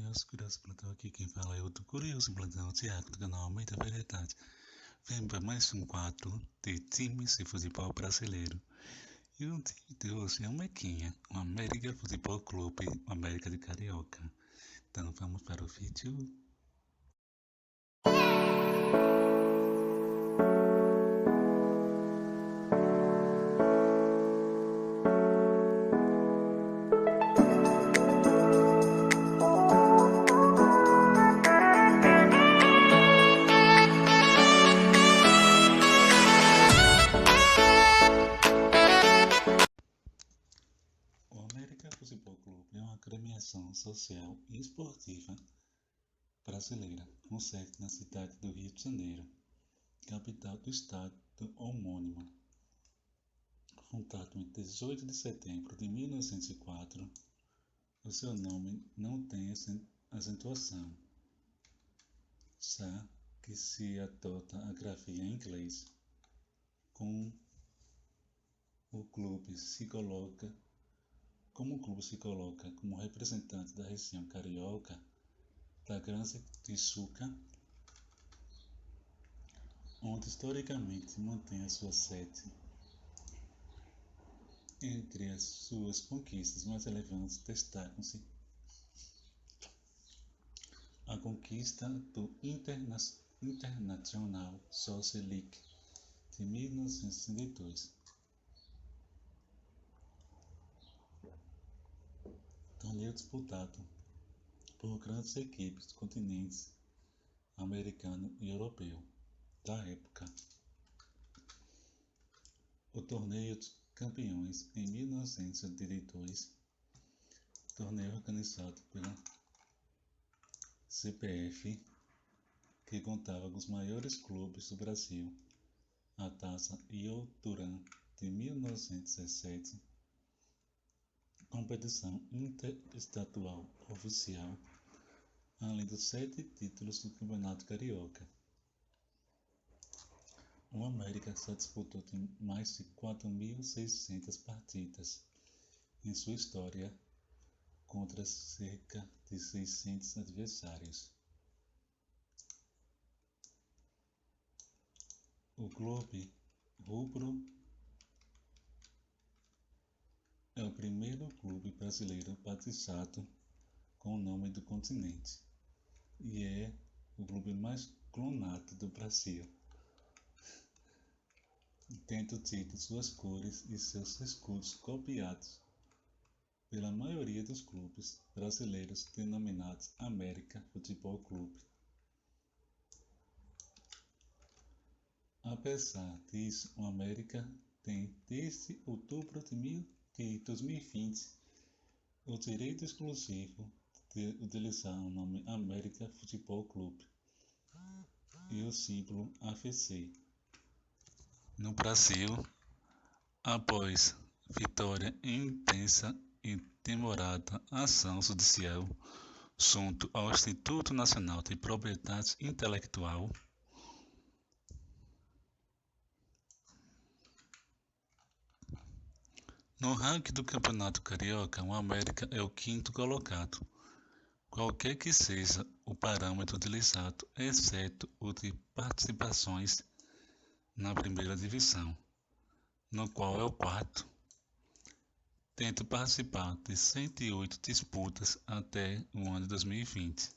meus curiosos plantão aqui, quem fala é o do Curioso Plantão, Tiago, do canal Aumenta a Variedade. Vem para mais um quadro de times de futebol brasileiro. E o time de hoje é o Mequinha, o América Futebol Clube, o América de Carioca. Então vamos para o vídeo. O América Futebol Clube é uma agremiação social e esportiva brasileira, com sede na cidade do Rio de Janeiro, capital do estado homônimo. Fundado em 18 de setembro de 1904, o seu nome não tem acentuação, já que se adota a grafia em inglês, como o clube se coloca como representante da região carioca da Grande Tijuca, onde historicamente mantém a sua sede. Entre as suas conquistas mais relevantes destacam-se a conquista do International Soccer League de 1962, torneio disputado por grandes equipes dos continentes americano e europeu da época. O Torneio dos Campeões em 1982, torneio organizado pela CBF, que contava com os maiores clubes do Brasil, a Taça Ioturan de 1917, competição interestadual oficial, além dos 7 títulos do Campeonato Carioca. O América já disputou mais de 4.600 partidas em sua história contra cerca de 600 adversários. O clube rubro é o primeiro clube brasileiro batizado com o nome do continente e é o clube mais clonado do Brasil, tendo tido suas cores e seus escudos copiados pela maioria dos clubes brasileiros denominados América Futebol Clube. Apesar disso, o América tem desde outubro de 2020 o direito exclusivo de utilizar o nome América Futebol Clube e o símbolo AFC no Brasil, após vitória intensa e demorada ação judicial junto ao Instituto Nacional de Propriedade Intelectual. No ranking do Campeonato Carioca, o América é o 5º colocado, qualquer que seja o parâmetro utilizado, exceto o de participações na primeira divisão, no qual é o 4º, tendo participado de 108 disputas até o ano de 2020.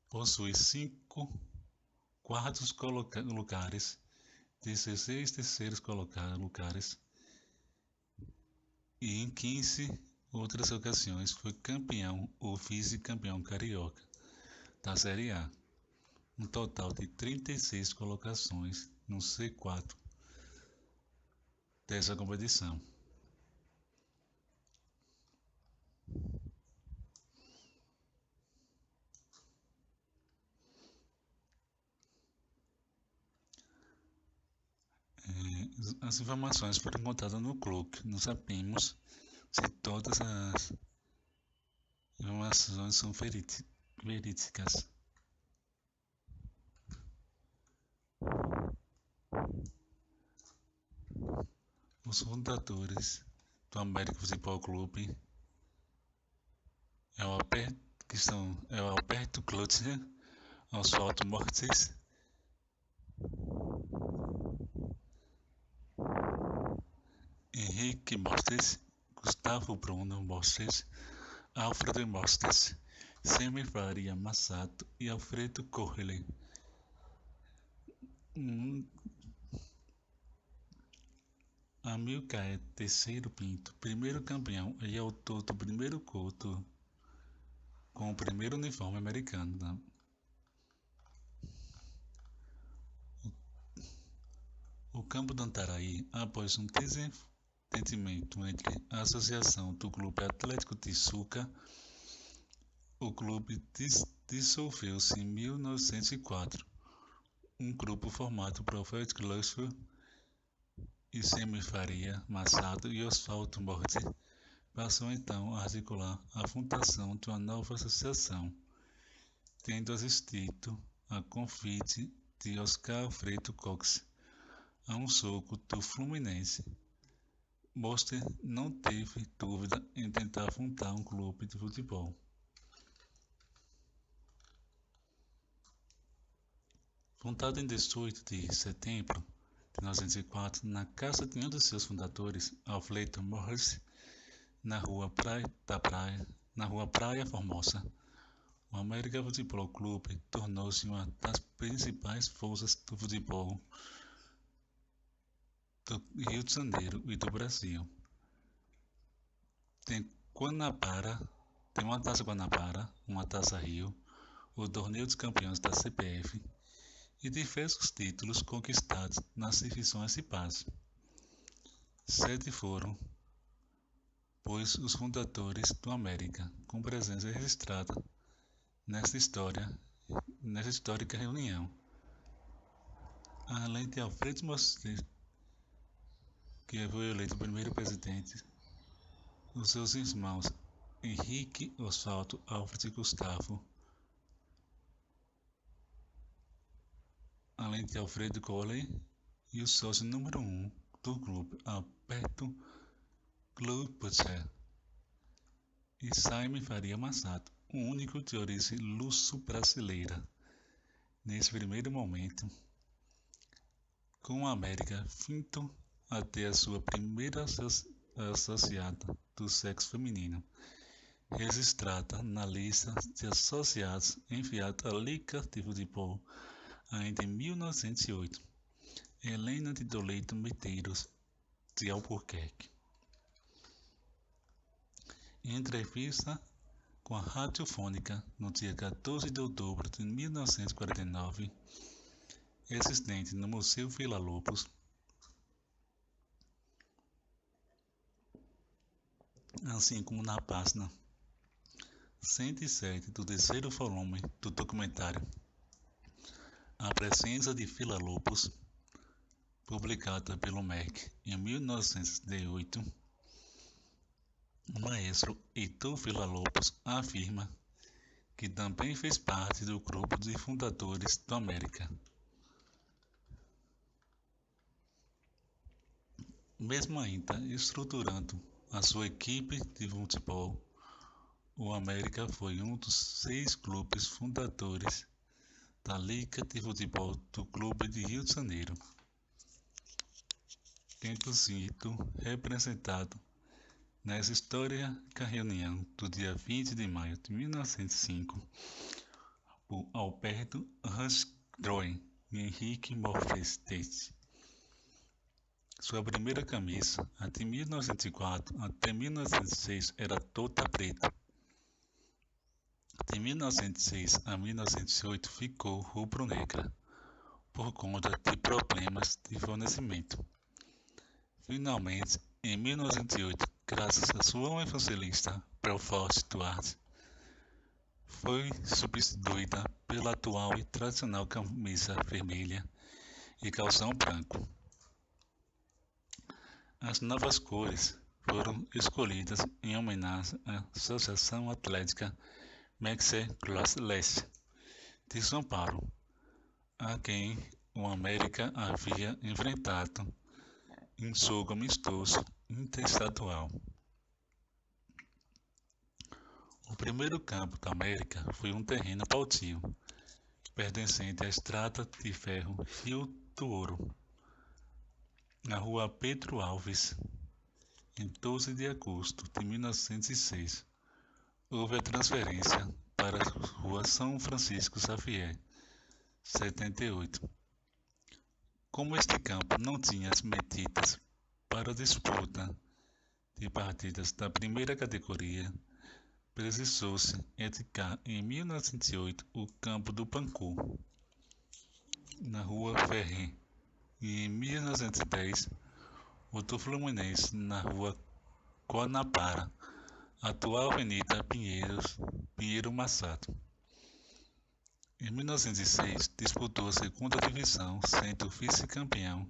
Possui 5 quartos lugares, 16 terceiros lugares e em 15 outras ocasiões foi campeão ou vice-campeão carioca da Série A, um total de 36 colocações no C4 dessa competição. As informações foram encontradas no clube. Não sabemos se todas as informações são verídicas. Os fundadores do América Futebol Clube é o Alberto Klotzer, Oswaldo Mortes, Henrique Mostes, Gustavo Bruno Mostes, Alfredo Mostes, Semi Faria Massato e Alfredo Correle. Amilcar Terceiro Pinto, primeiro campeão e autor do primeiro culto com o primeiro uniforme americano. O campo do Antaraí, após um desentendimento entre a Associação do Clube Atlético de Sucá, o clube dissolveu-se em 1904. Um grupo formado por Alfred Klussler e Semi Faria Massado e Oswaldo Morte passou então a articular a fundação de uma nova associação, tendo assistido a convite de Oscar Alfredo Cox a um soco do Fluminense. Moster não teve dúvida em tentar fundar um clube de futebol. Fundado em 18 de setembro de 1904 na casa de um de seus fundadores, Alfredo Morris, na rua Praia Formosa, o América Futebol Clube tornou-se uma das principais forças do futebol do Rio de Janeiro e do Brasil. Tem uma Taça Guanabara, uma Taça Rio, o Torneio dos Campeões da CBF e diversos títulos conquistados nas divisões de base. 7 foram, pois, os fundadores do América, com presença registrada nessa histórica reunião. Além de Alfredo Moster, que foi eleito o primeiro presidente, os seus irmãos Henrique, Oswaldo, Alfredo e Gustavo, além de Alfredo Corley e o sócio número 1 do clube, Alberto Klotzer, e Jaime Faria Massato, o único de origem luso-brasileira. Nesse primeiro momento, com a América finto até a sua primeira associada do sexo feminino, registrada na lista de associados enviada à Liga de Futebol ainda em 1908, Helena de Toledo Medeiros de Albuquerque. Em entrevista com a Radiofônica no dia 14 de outubro de 1949, existente no Museu Villa-Lobos, assim como na página 107 do terceiro volume do documentário A Presença de Villa-Lobos, publicada pelo MEC em 1908, o maestro Heitor Villa-Lobos afirma que também fez parte do grupo de fundadores do América. Mesmo ainda estruturando a sua equipe de futebol, o América foi um dos 6 clubes fundadores da Liga de Futebol do Clube de Rio de Janeiro, tendo sido representado nessa histórica reunião do dia 20 de maio de 1905 por Alberto Hansgrohe e Henrique Morfestedt. Sua primeira camisa, a de 1904 até 1906, era toda preta. De 1906 a 1908 ficou rubro-negra, por conta de problemas de fornecimento. Finalmente, em 1908, graças a sua evangelista Belfort Duarte, foi substituída pela atual e tradicional camisa vermelha e calção branco. As novas cores foram escolhidas em homenagem à Associação Atlética Mexicana de São Paulo, a quem o América havia enfrentado em jogo amistoso interestadual. O primeiro campo da América foi um terreno baldio, pertencente à Estrada de Ferro Rio do Ouro, na rua Pedro Alves, em 12 de agosto de 1906. Houve a transferência para a rua São Francisco Xavier, 78. Como este campo não tinha as medidas para a disputa de partidas da primeira categoria, precisou-se edificar em 1908 o campo do Pancu, na rua Ferri, e em 1910 o do Fluminense, na rua Guanabara, atual Avenida Pinheiro Massato. Em 1906 disputou a segunda divisão, sendo vice-campeão,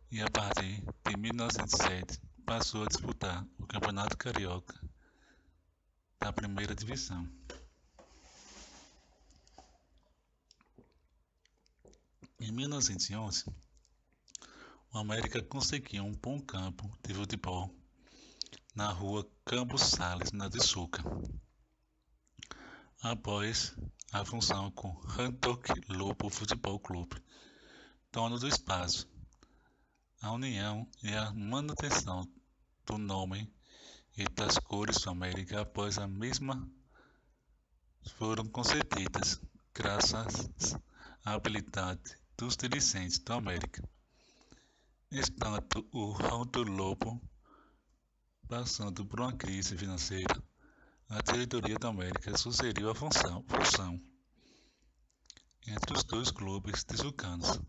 e a partir de 1907 passou a disputar o Campeonato Carioca da primeira divisão. Em 1911, o América conseguiu um bom campo de futebol na rua Campos Sales, na Tijuca, após a função com Rantoc Lobo Futebol Clube, dono do espaço. A união e a manutenção do nome e das cores do América após a mesma foram concedidas graças à habilidade dos dirigentes do América. Estando o Rantoc Lobo passando por uma crise financeira, a diretoria do América sugeriu a fusão entre os dois clubes tijucanos.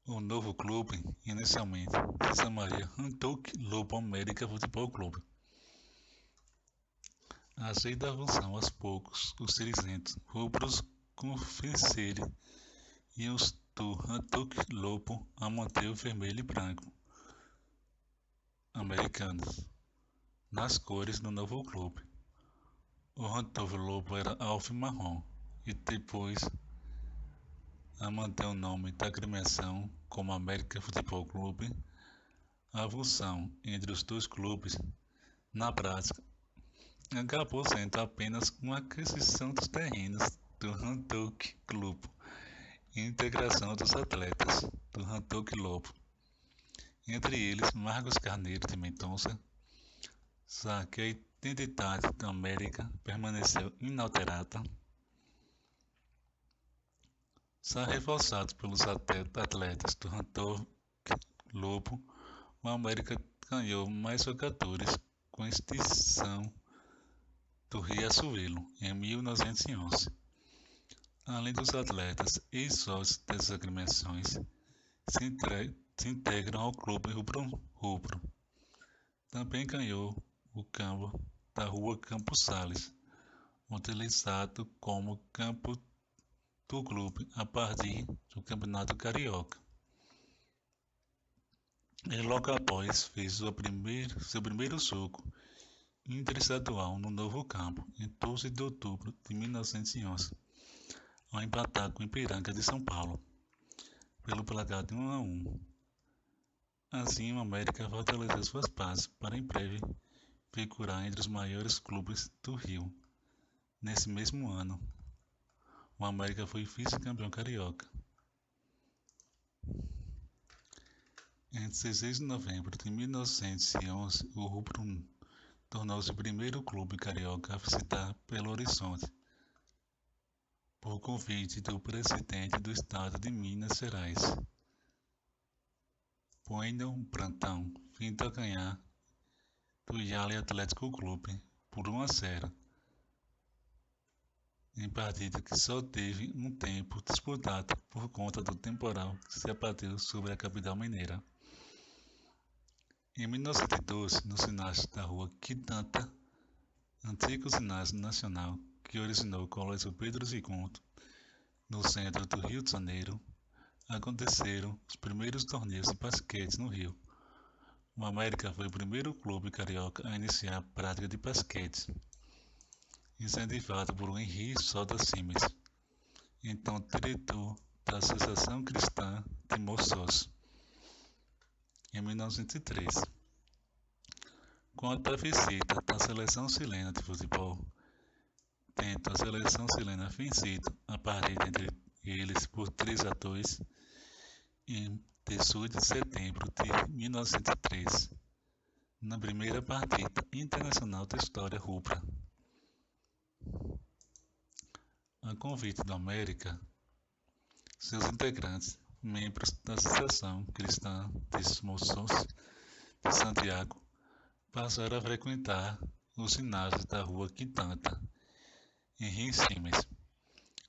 O novo clube, inicialmente, se chamaria Rantoc Lobo América Futebol Clube. A jeito da fusão, aos poucos, os dirigentes rubros convenceram e os do Rantoc Lobo a manter o vermelho e branco americanos nas cores do novo clube. O Rantoc Lobo era alvo e marrom, e depois a manter o nome da agremiação como América Futebol Clube. A fusão entre os dois clubes, na prática, acabou sendo apenas uma aquisição dos terrenos do Rantoc Clube e integração dos atletas do Rantoc Lobo, entre eles Marcos Carneiro de Mendonça, já que a identidade da América permaneceu inalterada. Já reforçado pelos atletas do Rantoc Lobo, o América ganhou mais jogadores com a extinção do Riachuelo em 1911. Além dos atletas e sócios dessas agremiações, se integram ao clube rubro. Também ganhou o campo da rua Campos Sales, utilizado como campo do clube a partir do Campeonato Carioca. E logo após fez seu primeiro jogo interestadual no novo campo, em 12 de outubro de 1911, ao empatar com o Ipiranga de São Paulo, pelo placar de 1-1. Assim, o América fortaleceu suas bases para em breve figurar entre os maiores clubes do Rio. Nesse mesmo ano, o América foi vice-campeão carioca. Em 16 de novembro de 1911, o Rubro tornou-se o primeiro clube carioca a visitar Belo Horizonte, por convite do presidente do estado de Minas Gerais, Wendel Brandão, vindo a ganhar do Yale Atlético Clube por 1-0, em partida que só teve um tempo disputado por conta do temporal que se abateu sobre a capital mineira. Em 1912, no ginásio da rua Quitanta, antigo ginásio nacional que originou o Colégio Pedro II, no centro do Rio de Janeiro, aconteceram os primeiros torneios de basquete no Rio. O América foi o primeiro clube carioca a iniciar a prática de basquete, incentivado por Henri Soda Simes, então diretor da Associação Cristã de Mossos, em 1903. Com a visita da seleção chilena de futebol, tendo a seleção chilena vencido a partida entre eles por 3-2 em 18 de setembro de 1903, na primeira partida internacional da história rubra. A convite do América, seus integrantes, membros da Associação Cristã de Moços de Santiago, passaram a frequentar os ginásios da Rua Quintanta, em Recife.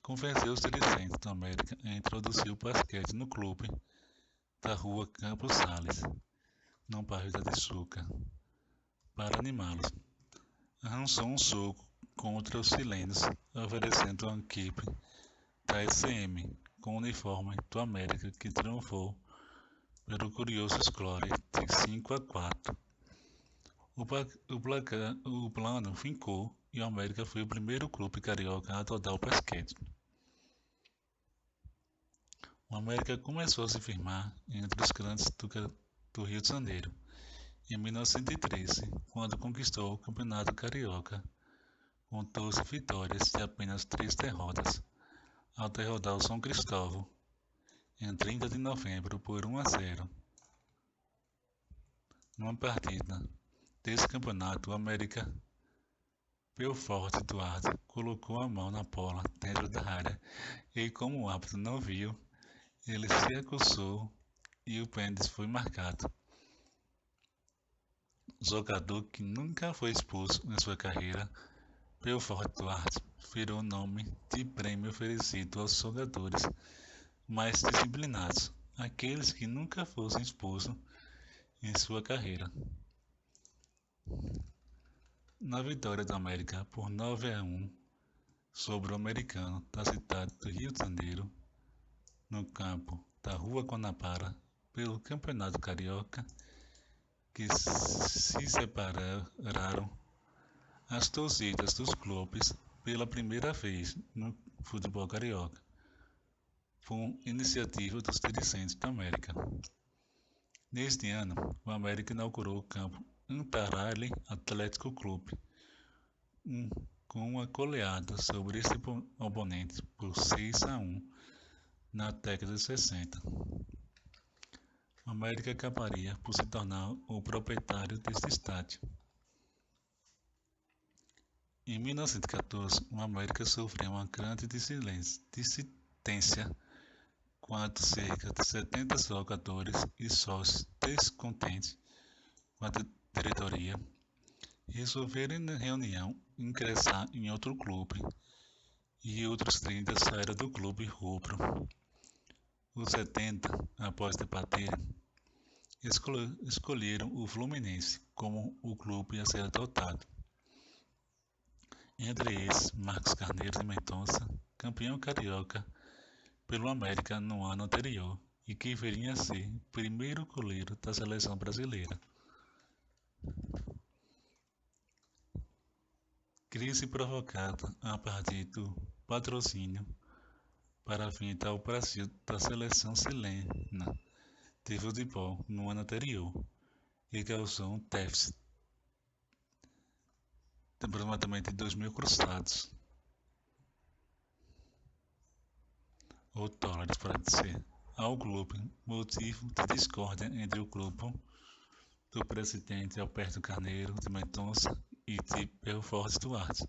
Convenceu os dirigentes do América a introduzir o basquete no clube da Rua Campos Sales, no bairro da Tijuca, para animá-los. Arranjou um jogo contra os chilenos, oferecendo uma equipe da SM com o uniforme do América, que triunfou pelo curioso score de 5-4. O plano fincou e o América foi o primeiro clube carioca a adotar o basquete. O América começou a se firmar entre os grandes do Rio de Janeiro em 1913, quando conquistou o Campeonato Carioca, com 12 vitórias e apenas 3 derrotas, ao derrotar o São Cristóvão em 30 de novembro por 1-0. Numa partida desse campeonato, o América Belfort Duarte colocou a mão na bola dentro da área e, como o árbitro não viu, ele se acusou e o pênalti foi marcado. Jogador que nunca foi expulso em sua carreira, Belfort Duarte virou o nome de prêmio oferecido aos jogadores mais disciplinados, aqueles que nunca fossem expulsos em sua carreira. Na vitória do América por 9-1 sobre o Americano da cidade do Rio de Janeiro, no campo da Rua Guanabara, pelo Campeonato Carioca, que se separaram as torcidas dos clubes pela primeira vez no futebol carioca, por iniciativa dos dirigentes do América. Neste ano, o América inaugurou o campo Antarali Atlético Clube, com uma goleada sobre esse oponente por 6-1 na década de 60. O América acabaria por se tornar o proprietário deste estádio. Em 1914, o América sofreu uma grande dissidência quando cerca de 70 jogadores e sócios descontentes com a diretoria resolveram na reunião ingressar em outro clube e outros 30 saíram do clube rubro. Os 70, após debaterem, escolheram o Fluminense como o clube a ser adotado. Entre eles, Marcos Carneiro de Mendonça, campeão carioca pelo América no ano anterior e que viria a ser primeiro goleiro da seleção brasileira. Crise provocada a partir do patrocínio para a vinda ao Brasil da seleção chilena de futebol no ano anterior e causou um déficit de aproximadamente 2.000 cruzados, ou dólares para dizer, ao clube, motivo de discórdia entre o grupo do presidente Alberto Carneiro de Mendonça e de Belfort Duarte.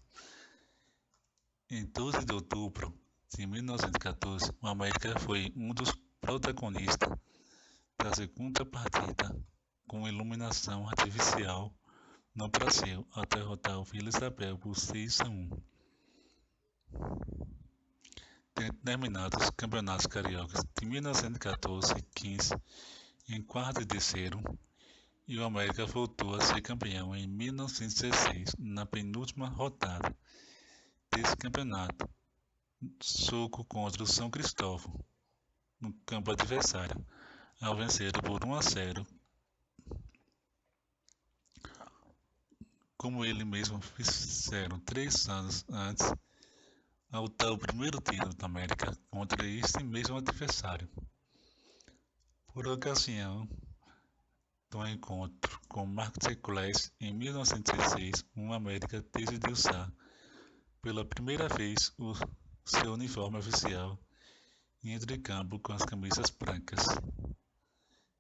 Em 12 de outubro de 1914, o América foi um dos protagonistas da segunda partida com iluminação artificial no Brasil, ao derrotar o Vila Isabel por 6-1. Terminados os campeonatos cariocas de 1914 e 15 em quarto e terceiro, e o América voltou a ser campeão em 1916, na penúltima rodada desse campeonato, jogo contra o São Cristóvão, no campo adversário, ao vencer por 1-0. Como ele mesmo fizeram 3 anos antes, ao dar o primeiro título da América contra este mesmo adversário. Por ocasião do encontro com Marc Chapais em 1916, o América decidiu usar pela primeira vez o seu uniforme oficial e entre campo com as camisas brancas,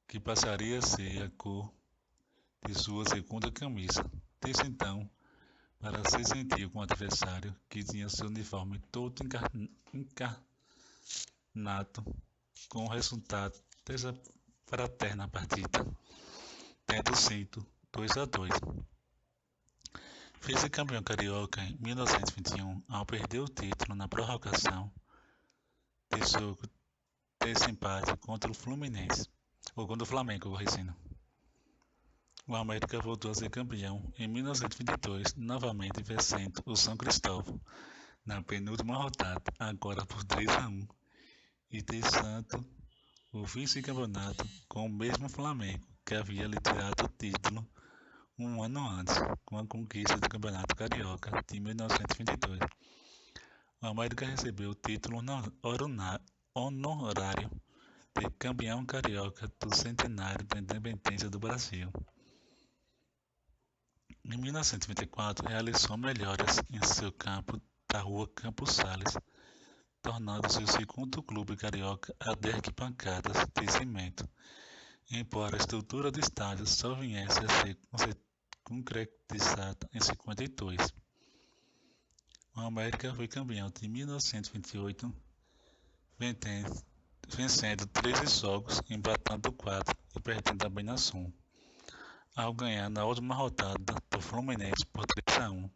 que passaria a ser a cor de sua segunda camisa. Desde então, para se sentir com o adversário que tinha seu uniforme todo encarnado com o resultado dessa fraterna partida, tendo sido 2-2. Vice-campeão carioca em 1921, ao perder o título na prorrogação de jogo desse empate contra o Fluminense, ou contra o Flamengo, corrigindo. O América voltou a ser campeão em 1922, novamente vencendo o São Cristóvão na penúltima rodada, agora por 3-1, e deixando o vice-campeonato com o mesmo Flamengo, que havia lhe tirado o título um ano antes, com a conquista do Campeonato Carioca de 1922. O América recebeu o título honorário de campeão carioca do centenário da independência do Brasil. Em 1924, realizou melhoras em seu campo da Rua Campos Sales, tornando-se o segundo clube carioca a ter arquibancadas de cimento, embora a estrutura do estádio só viesse a ser concretizada em 52. O América foi campeão de 1928, vencendo 13 jogos, empatando 4 e perdendo apenas 1, ao ganhar na última rodada do Fluminense por 3-1,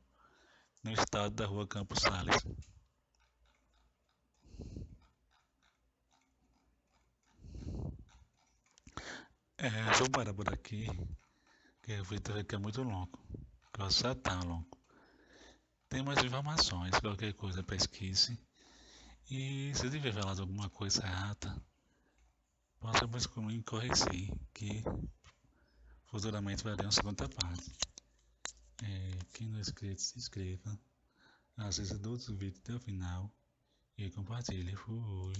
no estádio da Rua Campos Sales. Vou parar por aqui, que o vídeo vai ficar muito longo, que já tá longo. Tem mais informações, qualquer coisa pesquise. E se tiver falado alguma coisa errada, possa me corrigir, que futuramente farei uma segunda parte. Quem não é inscrito, se inscreva, assista todos os vídeos até o final e compartilhe. Fui!